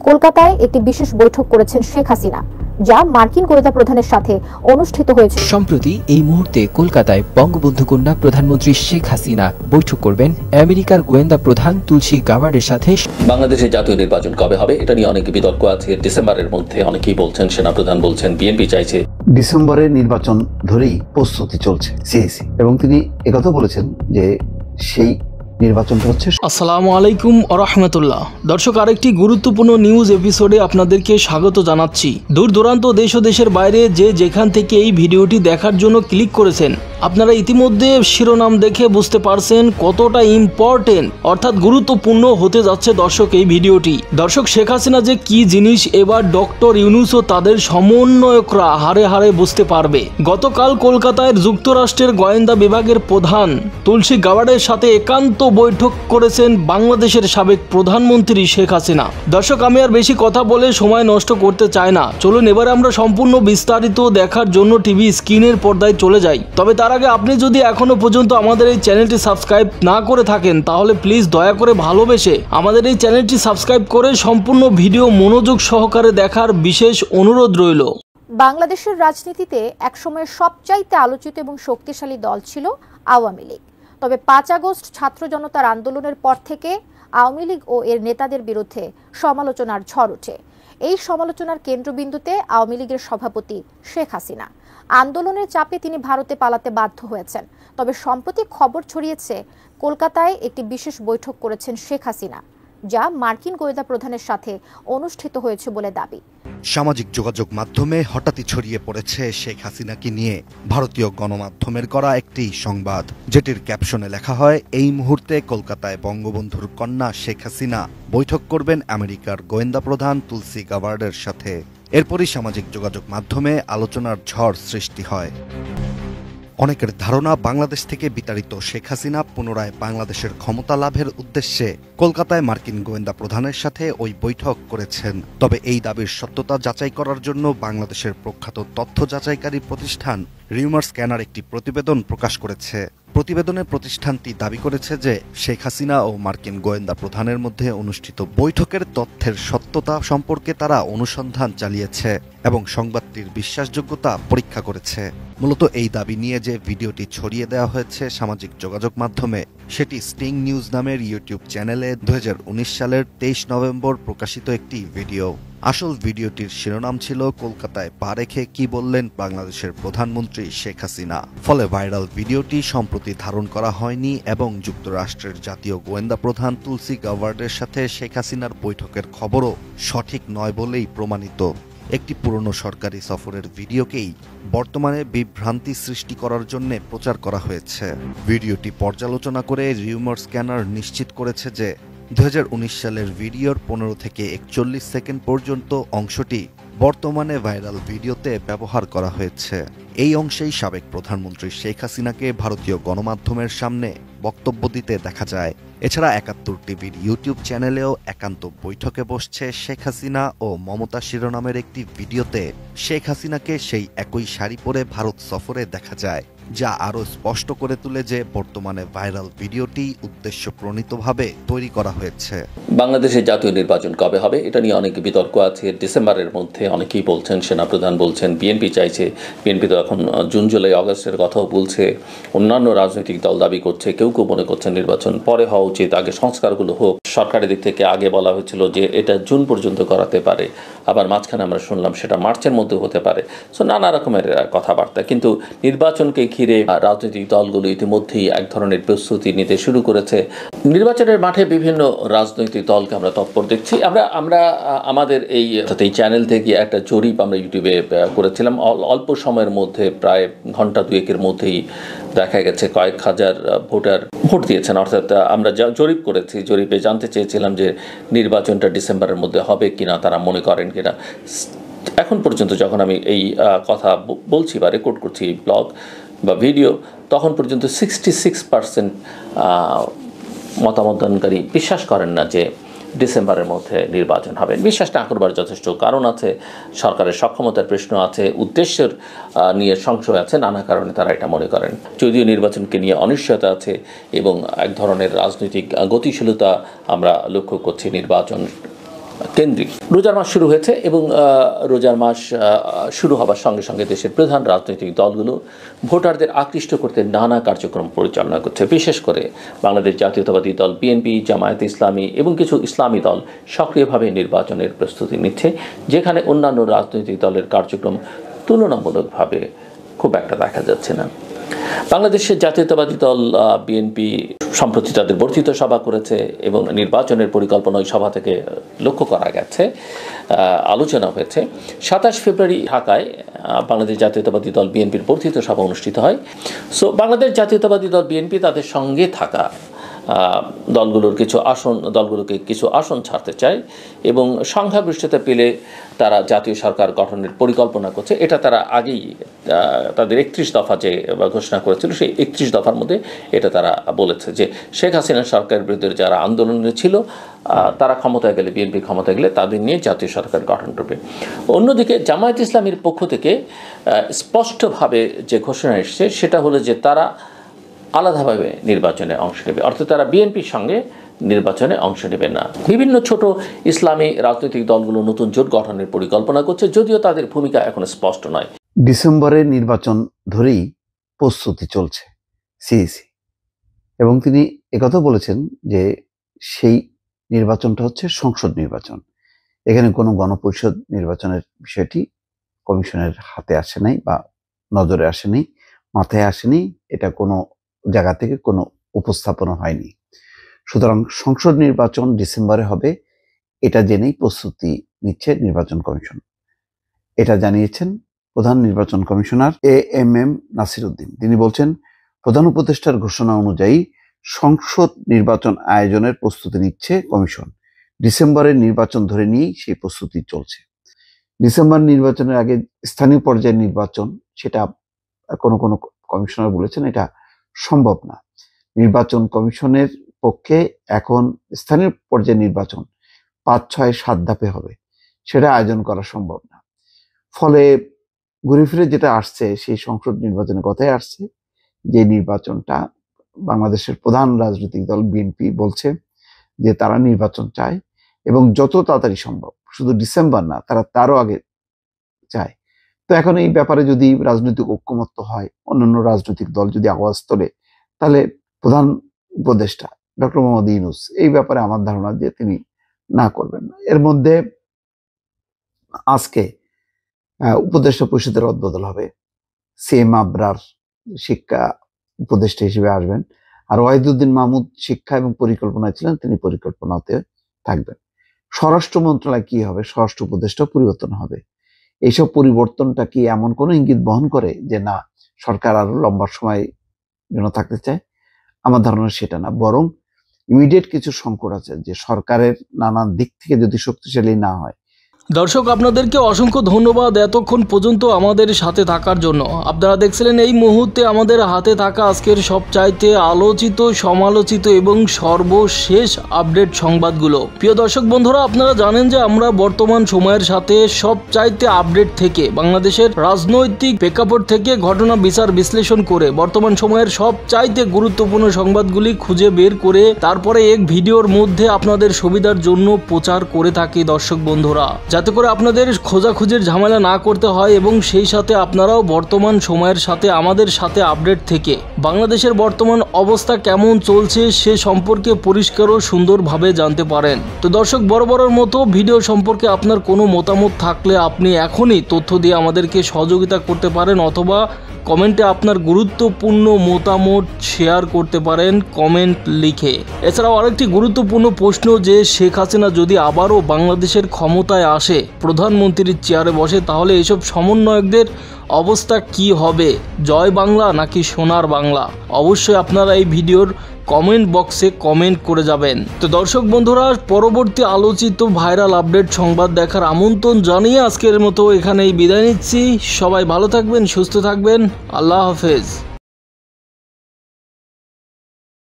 কলকাতায় একটি বিশেষ বৈঠক করেছেন শেখ হাসিনা, যা মার্কিন গোয়েন্দা প্রধানের সাথে অনুষ্ঠিত হয়েছে। সম্প্রতি এই মুহূর্তে কলকাতায় বঙ্গবন্ধু কন্যা প্রধানমন্ত্রী শেখ হাসিনা বৈঠক করবেন আমেরিকার গোয়েন্দা প্রধান তুলসী গাবার্ডের সাথে। বাংলাদেশে জাতীয় নির্বাচন কবে হবে এটা নিয়ে অনেক বিতর্ক আছে। ডিসেম্বরের মধ্যে অনেকেই বলছেন, সেনাপ্রধান বলছেন, বিএনপি চাইছে ডিসেম্বরের নির্বাচন ধরেই প্রস্তুতি চলছে সিএসি, এবং তিনি একথা বলেছেন যে সেই নির্বাচনটা হচ্ছে। আসসালামু আলাইকুম ওয়া রাহমাতুল্লাহ। দর্শক, আরেকটি গুরুত্বপূর্ণ নিউজ এপিসোডে আপনাদেরকে স্বাগত জানাচ্ছি। দূর দূরান্ত দেশ ও দেশের বাইরে যে যেখান থেকে এই ভিডিওটি দেখার জন্য ক্লিক করেছেন, আপনারা ইতিমধ্যে শিরোনাম দেখে বুঝতে পারছেন কতটা ইম্পর্টেন্ট অর্থাৎ গুরুত্বপূর্ণ হতে যাচ্ছে দর্শক এই ভিডিওটি। দর্শক, শেখ হাসিনা যে কি জিনিস এবার ডক্টর ইউনূস ও তাদের সমন্বয়করা হারে হারে বুঝতে পারবে। গতকাল কলকাতায় যুক্তরাষ্ট্রের গোয়েন্দা বিভাগের প্রধান তুলসী গাবার্ডের সাথে একান্ত বৈঠক করেছেন বাংলাদেশের সাবেক প্রধানমন্ত্রী শেখ হাসিনা। দর্শক, আমি আর বেশি কথা বলে সময় নষ্ট করতে চাই না। চলুন এবারে আমরা সম্পূর্ণ বিস্তারিত দেখার জন্য টিভি স্ক্রিনের পর্দায় চলে যাই। তবে তার আগে আপনি যদি এখনো পর্যন্ত আমাদের এই চ্যানেলটি সাবস্ক্রাইব না করে থাকেন, তাহলে প্লিজ দয়া করে ভালোবেসে আমাদের এই চ্যানেলটি সাবস্ক্রাইব করে সম্পূর্ণ ভিডিও মনোযোগ সহকারে দেখার বিশেষ অনুরোধ রইল। বাংলাদেশের রাজনীতিতে একসময় সবচাইতে আলোচিত এবং শক্তিশালী দল ছিল আওয়ামী লীগ। তবে 5 আগস্ট ছাত্র জনতার আন্দোলনের পর থেকে আওয়ামী লীগ ও এর নেতাদের বিরুদ্ধে সমালোচনার ঝড় ওঠে। এই সমালোচনার কেন্দ্রবিন্দুতে আওয়ামী লীগের সভাপতি শেখ হাসিনা। আন্দোলনের চাপে তিনি ভারতে পালাতে বাধ্য হয়েছেন। তবে সম্প্রতি খবর ছড়িয়েছে কলকাতায় একটি বিশেষ বৈঠক করেছেন শেখ হাসিনা, যা মার্কিন গোয়েন্দা প্রধানের সাথে অনুষ্ঠিত হয়েছে বলে দাবি। সামাজিক যোগাযোগ মাধ্যমে হঠাৎই ছড়িয়ে পড়েছে শেখ হাসিনাকে নিয়ে ভারতীয় গণমাধ্যমের করা একটি সংবাদ, যেটির ক্যাপশনে লেখা হয়, এই মুহূর্তে কলকাতায় বঙ্গবন্ধুর কন্যা শেখ হাসিনা বৈঠক করবেন আমেরিকার গোয়েন্দা প্রধান তুলসী গাবার্ডের সাথে। এরপরই সামাজিক যোগাযোগ মাধ্যমে আলোচনার ঝড় সৃষ্টি হয়। অনেকের ধারণা, বাংলাদেশ থেকে বিতাড়িত শেখ হাসিনা পুনরায় বাংলাদেশের ক্ষমতা লাভের উদ্দেশ্যে কলকাতায় মার্কিন গোয়েন্দা প্রধানের সাথে ওই বৈঠক করেছেন। তবে এই দাবির সত্যতা যাচাই করার জন্য বাংলাদেশের প্রখ্যাত তথ্য যাচাইকারী প্রতিষ্ঠান রিউমার স্ক্যানার একটি প্রতিবেদন প্রকাশ করেছে। প্রতিবেদনে প্রতিষ্ঠানটি দাবি করেছে যে শেখ হাসিনা ও মার্কিন গোয়েন্দা প্রধানের মধ্যে অনুষ্ঠিত বৈঠকের তথ্যের সত্যতা সম্পর্কে তারা অনুসন্ধান চালিয়েছে এবং সংবাদটির বিশ্বাসযোগ্যতা পরীক্ষা করেছে। মূলত এই দাবি নিয়ে যে ভিডিওটি ছড়িয়ে দেওয়া হয়েছে সামাজিক যোগাযোগ মাধ্যমে, সেটি স্টিং নিউজ নামের ইউটিউব চ্যানেলে 2019 সালের 23 নভেম্বর প্রকাশিত একটি ভিডিও। আসল ভিডিওটির শিরোনাম ছিল, কলকাতায় পা রেখে কি বললেন বাংলাদেশের প্রধানমন্ত্রী শেখ হাসিনা। ফলে ভাইরাল ভিডিওটি সম্প্রতি ধারণ করা হয়নি এবং যুক্তরাষ্ট্রের জাতীয় গোয়েন্দা প্রধান তুলসী গাবার্ডের সাথে শেখ হাসিনার বৈঠকের খবরও সঠিক নয় বলেই প্রমাণিত। একটি পুরনো সরকারি সফরের ভিডিওকেই বর্তমানে বিভ্রান্তি সৃষ্টি করার জন্য প্রচার করা হয়েছে। ভিডিওটি পর্যালোচনা করে রিউমার স্ক্যানার নিশ্চিত করেছে যে 2019 সালের ভিডিওর 15 থেকে 41 সেকেন্ড পর্যন্ত অংশটি বর্তমানে ভাইরাল ভিডিওতে ব্যবহার করা হয়েছে। এই অংশেই সাবেক প্রধানমন্ত্রী শেখ হাসিনাকে ভারতীয় গণমাধ্যমের সামনে বক্তব্য দিতে দেখা যায়। এছাড়া 71 টিভির ইউটিউব চ্যানেলেও একান্ত বৈঠকে বসছে শেখ হাসিনা ও মমতা শিরোনামের একটি ভিডিওতে শেখ হাসিনাকে সেই একই শাড়ি পরে ভারত সফরে দেখা যায়, যা আরও স্পষ্ট করে তুলে যে বর্তমানে ভাইরাল ভিডিওটি উদ্দেশ্যপ্রণীতভাবে তৈরি করা হয়েছে। বাংলাদেশে জাতীয় নির্বাচন কবে হবে এটা নিয়ে অনেক বিতর্ক আছে। ডিসেম্বরের মধ্যে অনেকেই বলছেন, সেনাপ্রধান বলছেন, বিএনপি চাইছে, বিএনপি তো এখন জুন জুলাই আগস্টের কথাও বলছে, অন্যান্য রাজনৈতিক দল দাবি করছে, কেউ কেউ মনে করছেন নির্বাচন পরে হওয়া উচিত, আগে সংস্কারগুলো হোক। সরকারের দিক থেকে আগে বলা হয়েছিল যে এটা জুন পর্যন্ত করাতে পারে, আবার মাঝখানে আমরা শুনলাম সেটা মার্চের মধ্যে হতে পারে। সো নানা রকমের কথাবার্তা, কিন্তু নির্বাচনকে ঘিরে রাজনৈতিক দলগুলো ইতিমধ্যেই এক ধরনের প্রস্তুতি নিতে শুরু করেছে। নির্বাচনের মাঠে বিভিন্ন রাজনৈতিক দলকে আমরা তৎপর দেখছি। আমরা আমাদের এই চ্যানেল থেকে একটা জরিপ আমরা ইউটিউবে করেছিলাম। অল্প সময়ের মধ্যে প্রায় ঘন্টা দুয়েকের মধ্যেই দেখা গেছে কয়েক হাজার ভোটার ভোট দিয়েছেন। অর্থাৎ আমরা যা জরিপ করেছি, জরিপে জানতে চেয়েছিলাম যে নির্বাচনটা ডিসেম্বরের মধ্যে হবে কিনা, তারা মনে করেন কিনা। এখন পর্যন্ত যখন আমি এই কথা বলছি বা রেকর্ড করছি এই ব্লগ বা ভিডিও, তখন পর্যন্ত 66% মতামতদানকারী বিশ্বাস করেন না যে ডিসেম্বরের মধ্যে নির্বাচন হবে। বিশ্বাস না করবার যথেষ্ট কারণ আছে, সরকারের সক্ষমতার প্রশ্ন আছে, উদ্দেশ্যের নিয়ে সংশয় আছে, নানা কারণে তারা এটা মনে করেন। যদিও নির্বাচনকে নিয়ে অনিশ্চয়তা আছে এবং এক ধরনের রাজনৈতিক গতিশীলতা আমরা লক্ষ্য করছি নির্বাচন কেন্দ্রিক। রোজার মাস শুরু হয়েছে এবং রোজার মাস শুরু হবার সঙ্গে সঙ্গে দেশের প্রধান রাজনৈতিক দলগুলো ভোটারদের আকৃষ্ট করতে নানা কার্যক্রম পরিচালনা করছে। বিশেষ করে বাংলাদেশ জাতীয়তাবাদী দল বিএনপি, জামায়াতে ইসলামী এবং কিছু ইসলামী দল সক্রিয়ভাবে নির্বাচনের প্রস্তুতি নিচ্ছে, যেখানে অন্যান্য রাজনৈতিক দলের কার্যক্রম তুলনামূলকভাবে খুব একটা দেখা যাচ্ছে না। বাংলাদেশের জাতীয়তাবাদী দল বিএনপি সম্প্রতি তাদের বর্ধিত সভা করেছে এবং নির্বাচনের পরিকল্পনা ওই সভা থেকে লক্ষ্য করা গেছে, আলোচনা হয়েছে। 27 ফেব্রুয়ারি ঢাকায় বাংলাদেশ জাতীয়তাবাদী দল বিএনপির বর্ধিত সভা অনুষ্ঠিত হয়। সো বাংলাদেশ জাতীয়তাবাদী দল বিএনপি তাদের সঙ্গে থাকা দলগুলোকে কিছু আসন ছাড়তে চায় এবং সংখ্যাগরিষ্ঠতা পেলে তারা জাতীয় সরকার গঠনের পরিকল্পনা করছে। এটা তারা আগেই তাদের 31 দফা যে ঘোষণা করেছিল, সেই 31 দফার মধ্যে এটা তারা বলেছে যে শেখ হাসিনা সরকারের বিরুদ্ধে যারা আন্দোলনে ছিল তারা ক্ষমতায় গেলে, বিএনপি ক্ষমতায় গেলে তাদের নিয়ে জাতীয় সরকার গঠন করবে। অন্যদিকে জামায়াত ইসলামীর পক্ষ থেকে স্পষ্টভাবে যে ঘোষণা এসেছে সেটা হলো যে তারা আলাদাভাবে নির্বাচনে অংশ নেবে, অর্থাৎ তারা বিএনপির সঙ্গে নির্বাচনে অংশ নেবে না। বিভিন্ন ছোট ইসলামী রাজনৈতিক দলগুলো নতুন জোট গঠনের পরিকল্পনা করছে, যদিও তাদের ভূমিকা এখন স্পষ্ট নয়। ডিসেম্বরের নির্বাচন ধরেই প্রস্তুতি চলছে সিইসি, এবং তিনি একথা বলেছেন যে সেই নির্বাচনটা হচ্ছে সংসদ নির্বাচন। এখানে কোনো গণপরিষদ নির্বাচনের বিষয়টি কমিশনের হাতে আসে নাই বা নজরে আসেনি, মাথায় আসেনি, এটা কোনো জায়গা থেকে কোনো উপস্থাপনা হয়নি। সুতরাং সংসদ নির্বাচন ডিসেম্বরে হবে, এটা জেনেই প্রস্তুতি নিচ্ছে নির্বাচন কমিশন। এটা জানিয়েছেন প্রধান নির্বাচন কমিশনার AMM নাসির উদ্দিন। তিনি বলছেন, প্রধান উপদেষ্টার ঘোষণা অনুযায়ী সংসদ নির্বাচন আয়োজনের প্রস্তুতি নিচ্ছে কমিশন। ডিসেম্বরের নির্বাচন ধরে নিয়েই সেই প্রস্তুতি চলছে। ডিসেম্বর নির্বাচনের আগে স্থানীয় পর্যায়ের নির্বাচন, সেটা কোনো কোনো কমিশনার বলেছেন এটা সম্ভব না। নির্বাচন কমিশনের পক্ষে এখন স্থানীয় পর্যায়ে নির্বাচন 5, 6, 7 ধাপে হবে, সেটা আয়োজন করা সম্ভব না। ফলে ঘুরে ফিরে যেটা আসছে সেই সংসদ নির্বাচনের কথাই আসছে, যে নির্বাচনটা বাংলাদেশের প্রধান রাজনৈতিক দল বিএনপি বলছে যে তারা নির্বাচন চায় এবং যত তাড়াতাড়ি সম্ভব, শুধু ডিসেম্বর না, তারা তারও আগে চায়। তো এখন এই ব্যাপারে যদি রাজনৈতিক ঐক্যমত্য হয়, অন্যান্য রাজনৈতিক দল যদি আওয়াজ তোলে, তাহলে প্রধান উপদেষ্টা ডক্টর মোহাম্মদ ইউনূস এই ব্যাপারে আমার ধারণা যে তিনি না করবেন না। এর মধ্যে আজকে উপদেষ্টা পরিষদের রদবদল হবে। CM আবরার শিক্ষা উপদেষ্টা হিসেবে আসবেন, আর ওয়াহিদুদ্দিন মাহমুদ শিক্ষা এবং পরিকল্পনায় ছিলেন, তিনি পরিকল্পনাতে থাকবেন। স্বরাষ্ট্র মন্ত্রণালয় কি হবে, স্বরাষ্ট্র উপদেষ্টা পরিবর্তন হবে। এইসব পরিবর্তনটা কি এমন কোনো ইঙ্গিত বহন করে যে না সরকার আরো লম্বা সময় জন্য থাকতে চায়? আমার ধারণা সেটা না, বরং ইমিডিয়েট কিছু সংকট আছে যে সরকারের নানান দিক থেকে যদি শক্তিশালী না হয়। দর্শক, আপনাদেরকে অসংখ্য ধন্যবাদ এতক্ষণ পর্যন্ত আমাদের সাথে থাকার জন্য। আপনারা দেখছিলেন এই মুহূর্তে আমাদের হাতে থাকা আজকের সবচাইতে আলোচিত, সমালোচিত এবং সর্বশেষ আপডেট সংবাদগুলো। প্রিয় দর্শক বন্ধুরা, আপনারা জানেন যে আমরা বর্তমান সময়ের সাথে সবচাইতে আপডেট থেকে, বাংলাদেশের রাজনৈতিক প্রেক্ষাপট থেকে ঘটনা বিচার বিশ্লেষণ করে বর্তমান সময়ের সবচাইতে গুরুত্বপূর্ণ সংবাদগুলি খুঁজে বের করে তারপরে এক ভিডিওর মধ্যে আপনাদের সুবিধার জন্য প্রচার করে থাকি দর্শক বন্ধুরা, যাতে করে আপনাদের খোঁজাখুঁজির ঝামেলা না করতে হয় এবং সেই সাথে আপনারাও বর্তমান সময়ের সাথে আমাদের সাথে আপডেট থেকে বাংলাদেশের বর্তমান অবস্থা কেমন চলছে সে সম্পর্কে পরিষ্কার ও সুন্দরভাবে জানতে পারেন। তো দর্শক, বরাবরের মতো ভিডিও সম্পর্কে আপনার কোনো মতামত থাকলে আপনি এখনই তথ্য দিয়ে আমাদেরকে সহযোগিতা করতে পারেন, অথবা কমেন্টে আপনার গুরুত্বপূর্ণ মতামত শেয়ার করতে পারেন কমেন্ট লিখে। এছাড়াও আরেকটি গুরুত্বপূর্ণ প্রশ্ন, যে শেখ হাসিনা যদি আবারও বাংলাদেশের ক্ষমতায় আসে, প্রধানমন্ত্রীর চেয়ারে বসে, তাহলে এইসব সমন্বয়কদের অবস্থা কি হবে? জয় বাংলা নাকি সোনার বাংলা? অবশ্যই আপনারা এই ভিডিওর কমেন্ট বক্সে কমেন্ট করে যাবেন। তো দর্শক বন্ধুরা, পরবর্তী আলোচিত ভাইরাল আপডেট সংবাদ দেখার আমন্ত্রণ জানিয়ে আজকের মতো এখানেই বিদায় নিচ্ছি। সবাই ভালো থাকবেন, সুস্থ থাকবেন। আল্লাহ হাফেজ।